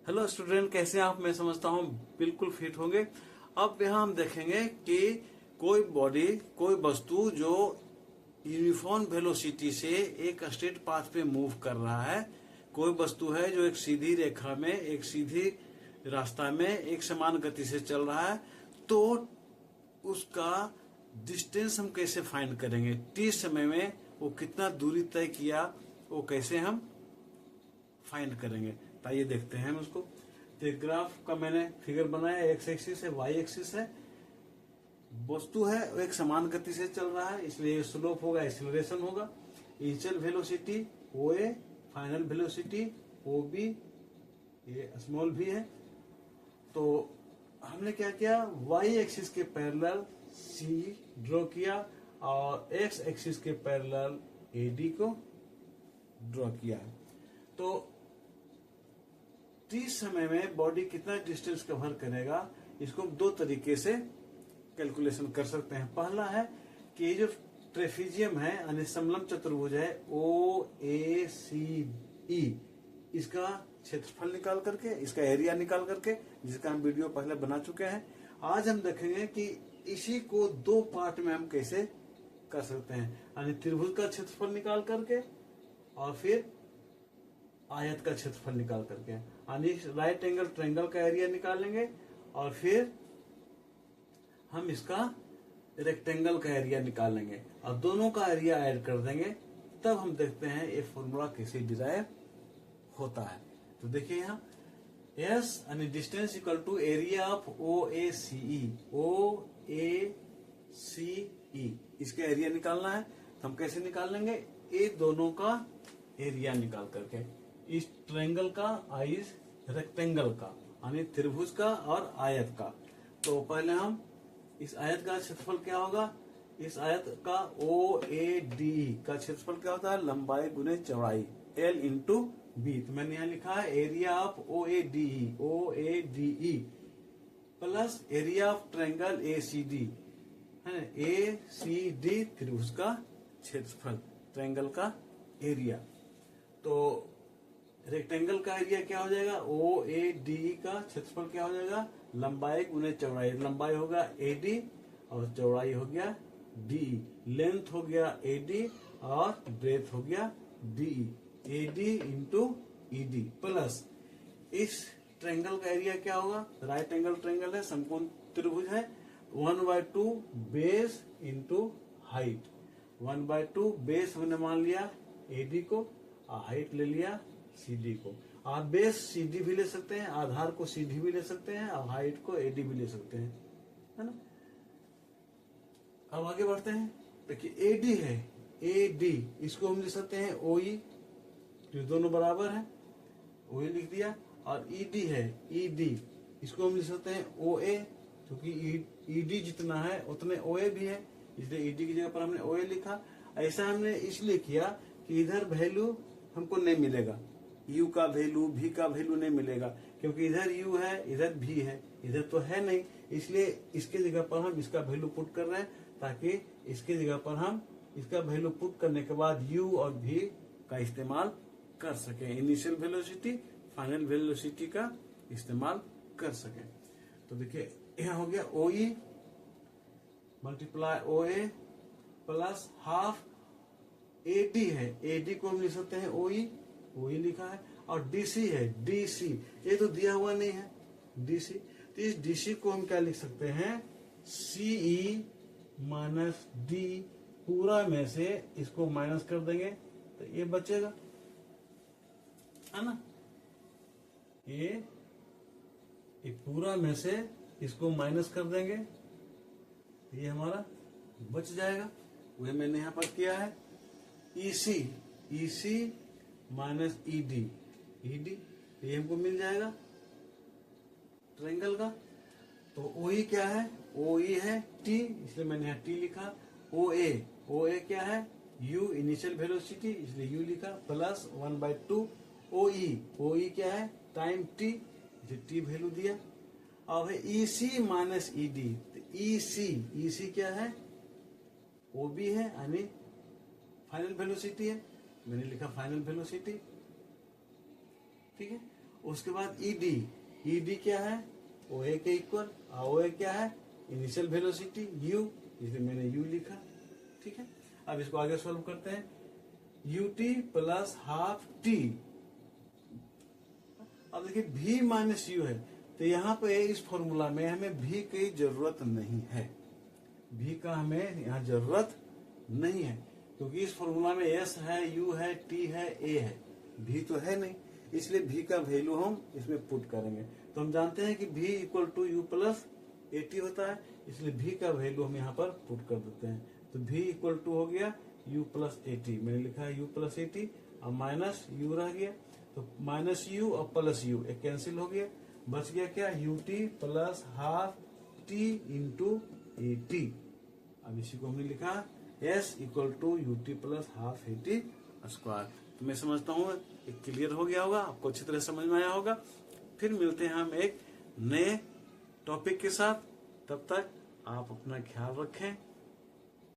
Hello student, कैसे हैं आप? मैं समझता हूँ बिल्कुल फिट होंगे। अब यहाँ हम देखेंगे कि कोई बॉडी, कोई वस्तु जो यूनिफॉर्म वेलोसिटी से एक स्ट्रेट पाथ पे मूव कर रहा है। कोई वस्तु है जो एक सीधी रेखा में, एक सीधी रास्ता में एक समान गति से चल रहा है, तो उसका डिस्टेंस हम कैसे फाइंड करेंगे? टी समय में वो कितना दूरी तय किया, वो कैसे हम फाइंड करेंगे? तो आइए देखते हैं हम उसको। तो ग्राफ का मैंने फिगर बनाया, एक्स एक्सिस है, वाई एक्सिस है। वस्तु है वो एक समान गति से चल रहा है, इसलिए स्लोप होगा, एक्सीलरेशन होगा। इनिशियल वेलोसिटी ओ ए, फाइनल वेलोसिटी ओ बी, ये स्मॉल भी है। तो हमने क्या किया, वाई एक्सिस के पैरेलल सी ड्रॉ किया और एक्स एक्सिस के पैरेलल ए डी को ड्रॉ किया। तो टी समय में बॉडी कितना डिस्टेंस कवर करेगा, इसको हम दो तरीके से कैलकुलेशन कर सकते हैं। पहला है कि ये जो ट्रेफिजियम है यानी समलंब चतुर्भुज है ओ ए सी ई, इसका क्षेत्रफल निकाल करके, इसका एरिया निकाल करके, जिसका हम वीडियो पहले बना चुके हैं। आज हम देखेंगे कि इसी को दो पार्ट में हम कैसे कर सकते हैं, यानी त्रिभुज का क्षेत्रफल निकाल करके और फिर आयत का क्षेत्रफल निकाल करके, यानी राइट एंगल ट्रायंगल का एरिया निकालेंगे और फिर हम इसका रेक्टेंगल का एरिया निकालेंगे और दोनों का एरिया ऐड कर देंगे। तब हम देखते हैं ये फॉर्मूला कैसे डिराइव होता है। तो देखिए यहाँ एस यानी distance equal to area of O A C E, O A C E, इसका एरिया निकालना है। तो हम कैसे निकाल लेंगे? ये दोनों का एरिया निकाल करके, इस ट्रायंगल का और इस रेक्टेंगल का, यानी त्रिभुज का और आयत का। तो पहले हम इस आयत का क्षेत्रफल क्या होगा, इस आयत का ओ ए डी का क्षेत्रफल क्या होता है? लंबाई गुने चौड़ाई, एल इंटू बी। तो मैंने यहाँ लिखा है area of O A D E, O A D E plus area of triangle A C D, है ए सी डी त्रिभुज का क्षेत्रफल, ट्रायंगल का एरिया। तो रेक्टेंगल का एरिया क्या हो जाएगा? ओ ए डी का क्षेत्रफल क्या हो जाएगा? लंबाई गुने चौड़ाई, लंबाई होगा ए डी और चौड़ाई हो गया डी। लेंथ हो गया ए डी और ब्रेथ हो गया D, A D into E D plus इस ट्रायंगल का एरिया क्या होगा? राइट एंगल ट्रायंगल है, समकोण त्रिभुज है, 1/2 बेस इंटू हाइट। 1/2 बेस हमने मान लिया ए डी को और हाइट ले लिया सी डी को। आप बेस सी डी भी ले सकते हैं, आधार को सी डी भी ले सकते हैं और हाइट को ए डी भी ले सकते हैं, है ना। अब आगे बढ़ते हैं। देखिए ए डी है, ए डी इसको हम लिख सकते हैं ओ ई, जो दोनों बराबर है, ओ ए लिख दिया। और ई डी है, ई डी इसको हम लिख सकते हैं ओ ए, क्योंकि ई डी जितना है उतने ओ ए भी है, इसलिए ई डी की जगह पर हमने ओ ए लिखा। ऐसा हमने इसलिए किया कि इधर वैल्यू हमको नहीं मिलेगा, u का वैल्यू, v का वैल्यू नहीं मिलेगा, क्योंकि इधर u है, इधर v है, इधर तो है नहीं। इसलिए इसके जगह पर हम इसका वैल्यू पुट कर रहे हैं, ताकि इसके जगह पर हम इसका वैल्यू पुट करने के बाद u और v का इस्तेमाल कर सके, इनिशियल वेलोसिटी, फाइनल वेलोसिटी का इस्तेमाल कर सके। तो देखिए यहाँ हो गया O E multiply O A plus half A D है, ए डी को हम लिख सकते हैं ओ ई, वो ही लिखा है। और डीसी है, डीसी ये तो दिया हुआ नहीं है डीसी, तो इस डीसी को हम क्या लिख सकते हैं? सीई माइनस डी, पूरा में से इसको माइनस कर देंगे तो ये बचेगा, है ना। ये पूरा में से इसको माइनस कर देंगे, ये हमारा बच जाएगा। वही मैंने यहां पर किया है। EC, EC minus E D, ये हमको मिल जाएगा ट्रायंगल का। तो ओ ई क्या है? ओ ई है टी, इसलिए मैंने यहाँ टी लिखा। ओ ए क्या है? यू इनिशियल वेलोसिटी, इसलिए यू लिखा, प्लस 1/2 ओ ई क्या है? टाइम टी, इसलिए टी वैल्यू दिया। अब है ई सी माइनस ई डी, तो ई सी क्या है? ओ बी है, यानी फाइनल वेलोसिटी है, मैंने लिखा फाइनल वेलोसिटी, ठीक है। उसके बाद ईडी, ईडी क्या है, ओ ए के इक्वल, ओ ए क्या है, इनिशियल वेलोसिटी यू, इसलिए मैंने यू लिखा। ठीक है, अब इसको आगे सॉल्व करते हैं। यूटी प्लस हाफ टी, अब देखिए v माइनस यू है, तो यहाँ पे इस फॉर्मूला में हमें v की जरूरत नहीं है, v का हमें यहाँ जरूरत नहीं है, क्योंकि इस फॉर्मूला में s है, u है, t है, a है, v तो है नहीं, इसलिए v का वैल्यू हम इसमें पुट करेंगे। तो हम जानते हैं कि v equal to u plus a t होता है, इसलिए v का वैल्यू हम यहाँ पर पुट कर देते हैं। तो v इक्वल टू हो गया u प्लस ए टी, मैंने लिखा है u प्लस ए टी, और माइनस u रह गया, तो माइनस u और प्लस u एक कैंसिल हो गया, बच गया क्या, u t plus half t into a t. अब इसी को हमने लिखा s equal to u t plus half a t square. तो मैं समझता हूँ क्लियर हो गया होगा, आपको अच्छी तरह समझ में आया होगा। फिर मिलते हैं हम एक नए टॉपिक के साथ, तब तक आप अपना ख्याल रखें।